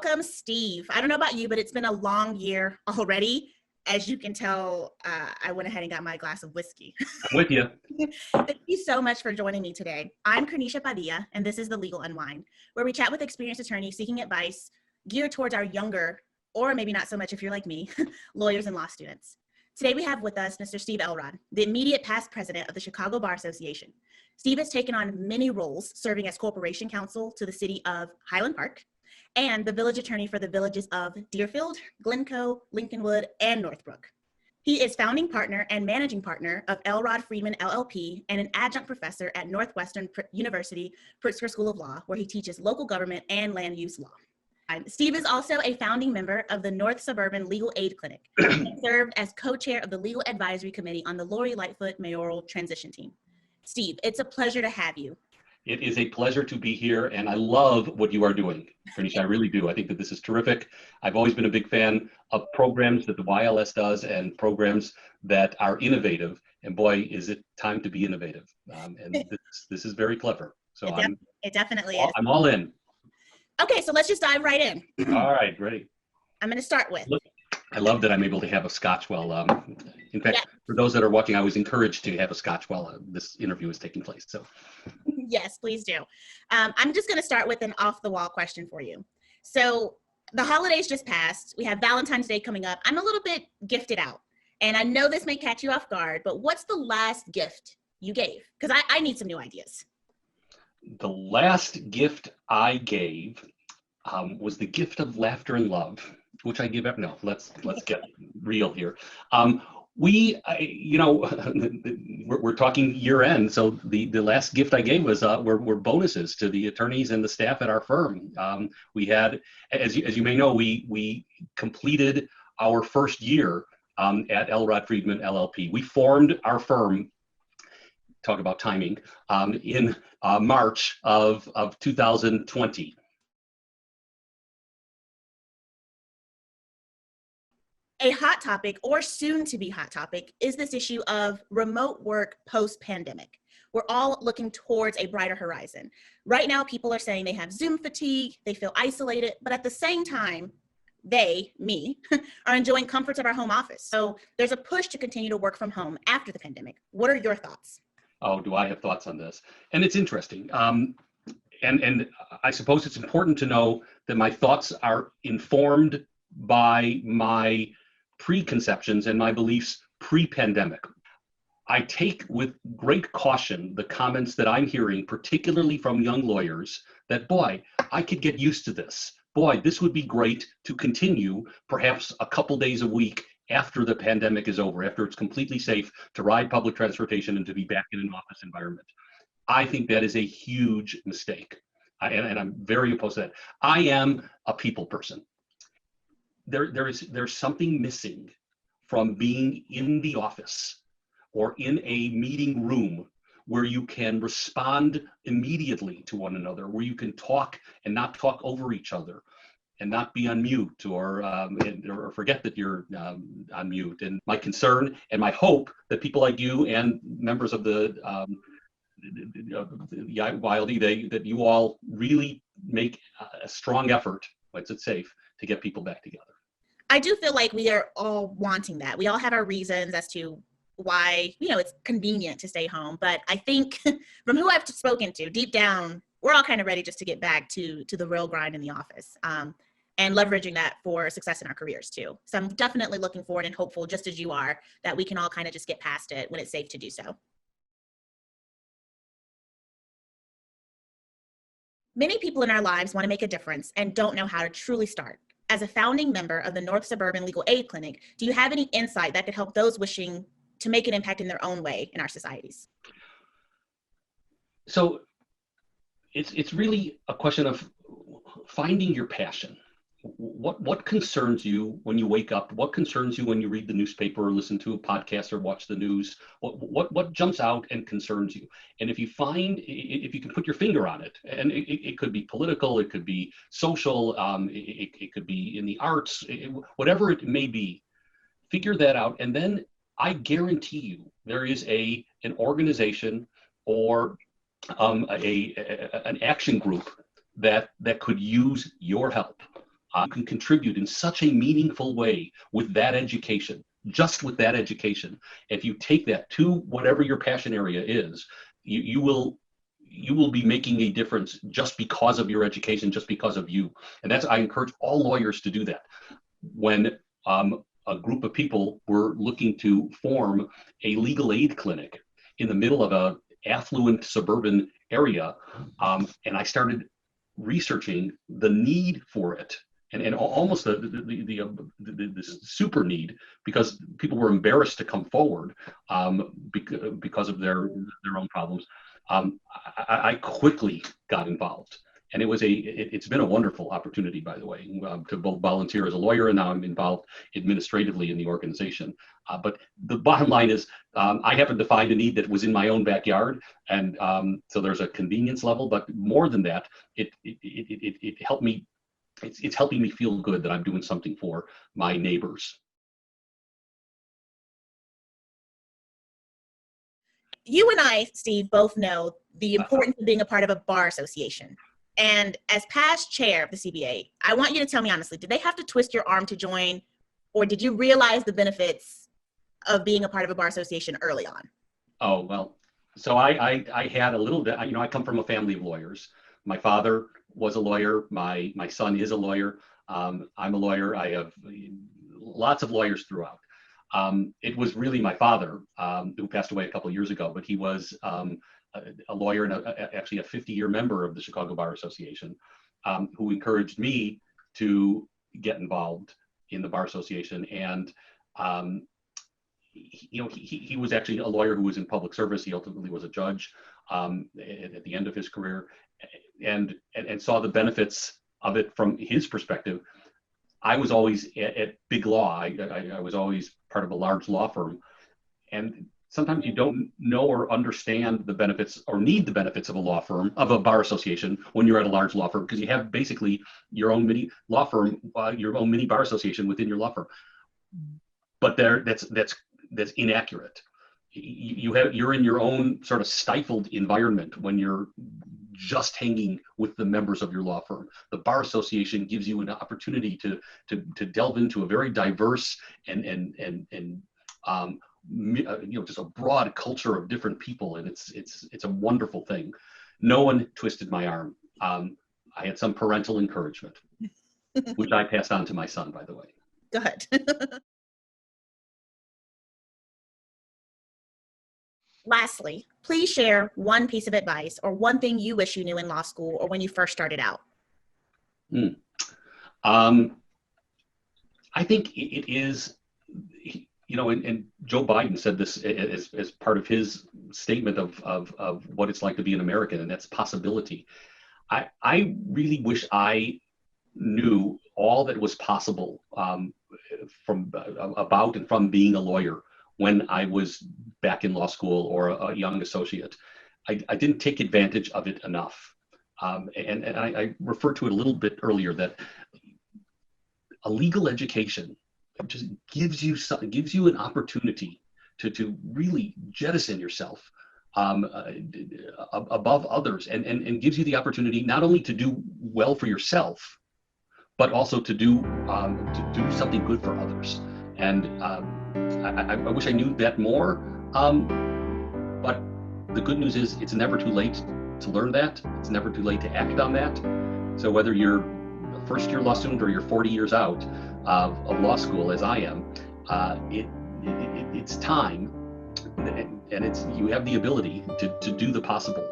welcome Steve. I don't know about you, but it's been a long year already. As you can tell, I went ahead and got my glass of whiskey. I'm with you. Thank you so much for joining me today. I'm Cornisha Padilla, and this is The Legal Unwind, where we chat with experienced attorneys seeking advice geared towards our younger, or maybe not so much if you're like me, lawyers and law students. Today we have with us Mr. Steve Elrod, the immediate past president of the Chicago Bar Association. Steve has taken on many roles, serving as corporation counsel to the city of Highland Park, and the village attorney for the villages of Deerfield, Glencoe, Lincolnwood, and Northbrook. He is founding partner and managing partner of Elrod Friedman LLP and an adjunct professor at Northwestern University Pritzker School of Law, where he teaches local government and land use law. Steve is also a founding member of the North Suburban Legal Aid Clinic and served as co-chair of the Legal Advisory Committee on the Lori Lightfoot mayoral transition team. Steve, it's a pleasure to have you. It is a pleasure to be here, and I love what you are doing, Cornisha. I really do. I think that this is terrific. I've always been a big fan of programs that the YLS does and programs that are innovative. And boy, is it time to be innovative. And this is very clever. So it definitely is. I'm all in. Okay, so let's just dive right in. All right, ready. I'm going to start with. I love that I'm able to have a scotch while, in fact, for those that are watching, I was encouraged to have a scotch while this interview is taking place. So, yes, please do. I'm just going to start with an off-the-wall question for you. So the holidays just passed. We have Valentine's Day coming up. I'm a little bit gifted out, and I know this may catch you off guard, but what's the last gift you gave? Because I need some new ideas. The last gift I gave was the gift of laughter and love, which I give up. No, let's get real here. We're talking year end, so the last gift I gave was were bonuses to the attorneys and the staff at our firm. We had, as you may know, we completed our first year at Elrod Friedman LLP. We formed our firm. Talk about timing, in March of 2020. A hot topic, or soon to be hot topic, is this issue of remote work post-pandemic. We're all looking towards a brighter horizon. Right now, people are saying they have Zoom fatigue, they feel isolated, but at the same time, me, are enjoying comforts of our home office. So there's a push to continue to work from home after the pandemic. What are your thoughts? Oh, do I have thoughts on this? And it's interesting. And I suppose it's important to know that my thoughts are informed by my preconceptions and my beliefs pre-pandemic. I take with great caution the comments that I'm hearing, particularly from young lawyers, that, boy, I could get used to this. Boy, this would be great to continue perhaps a couple days a week after the pandemic is over, after it's completely safe to ride public transportation and to be back in an office environment. I think that is a huge mistake, and I'm very opposed to that. I am a people person. There's something missing from being in the office or in a meeting room where you can respond immediately to one another, where you can talk and not talk over each other, and not be on mute or forget that you're on mute. And my concern and my hope that people like you and members of the YLD, that you all really make a strong effort, once it's safe, to get people back together. I do feel like we are all wanting that. We all have our reasons as to why, it's convenient to stay home. But I think from who I've spoken to, deep down, we're all kind of ready just to get back to the real grind in the office. And leveraging that for success in our careers too. So I'm definitely looking forward and hopeful, just as you are, that we can all kind of just get past it when it's safe to do so. Many people in our lives want to make a difference and don't know how to truly start. As a founding member of the North Suburban Legal Aid Clinic, do you have any insight that could help those wishing to make an impact in their own way in our societies? So it's really a question of finding your passion. What concerns you when you wake up? What concerns you when you read the newspaper or listen to a podcast or watch the news? What jumps out and concerns you? And if you can put your finger on it, and it could be political, it could be social, it could be in the arts, whatever it may be, figure that out. And then I guarantee you there is an organization or an action group that could use your help. You can contribute in such a meaningful way with that education, just with that education. If you take that to whatever your passion area is, you will be making a difference just because of your education, just because of you. And I encourage all lawyers to do that. When a group of people were looking to form a legal aid clinic in the middle of a affluent suburban area, and I started researching the need for it, and almost the super need, because people were embarrassed to come forward because of their own problems. I quickly got involved, and it's been a wonderful opportunity, by the way, to both volunteer as a lawyer, and now I'm involved administratively in the organization. But the bottom line is, I happened to find a need that was in my own backyard, and so there's a convenience level. But more than that, it helped me. It's helping me feel good that I'm doing something for my neighbors. You and I, Steve, both know the importance of being a part of a bar association. And as past chair of the CBA, I want you to tell me honestly, did they have to twist your arm to join, or did you realize the benefits of being a part of a bar association early on? Oh, well, so I had a little bit, I come from a family of lawyers. My father was a lawyer. My son is a lawyer. I'm a lawyer. I have lots of lawyers throughout. It was really my father, who passed away a couple of years ago, but he was a lawyer and actually a 50-year member of the Chicago Bar Association, who encouraged me to get involved in the Bar Association. And he was actually a lawyer who was in public service. He ultimately was a judge at the end of his career, and saw the benefits of it from his perspective. I was always at big law. I was always part of a large law firm, and sometimes you don't know or understand the benefits or need the benefits of a law firm, of a bar association, when you're at a large law firm, because you have basically your own mini law firm, your own mini bar association within your law firm. But that's inaccurate. You're in your own sort of stifled environment when you're just hanging with the members of your law firm. The bar association gives you an opportunity to delve into a very diverse and just a broad culture of different people, and it's a wonderful thing. No one twisted my arm. I had some parental encouragement, which I passed on to my son, by the way. Good. Lastly, please share one piece of advice or one thing you wish you knew in law school or when you first started out. I think it is, and Joe Biden said this as part of his statement of what it's like to be an American, and that's possibility. I really wish I knew all that was possible from being a lawyer when I was back in law school or a young associate. I didn't take advantage of it enough. And I referred to it a little bit earlier, that a legal education just gives you an opportunity to really jettison yourself above others, and gives you the opportunity not only to do well for yourself, but also to do something good for others. And I wish I knew that more, but the good news is it's never too late to learn that. It's never too late to act on that. So whether you're a first-year law student or you're 40 years out of law school, as I am, it's time, and you have the ability to do the possible.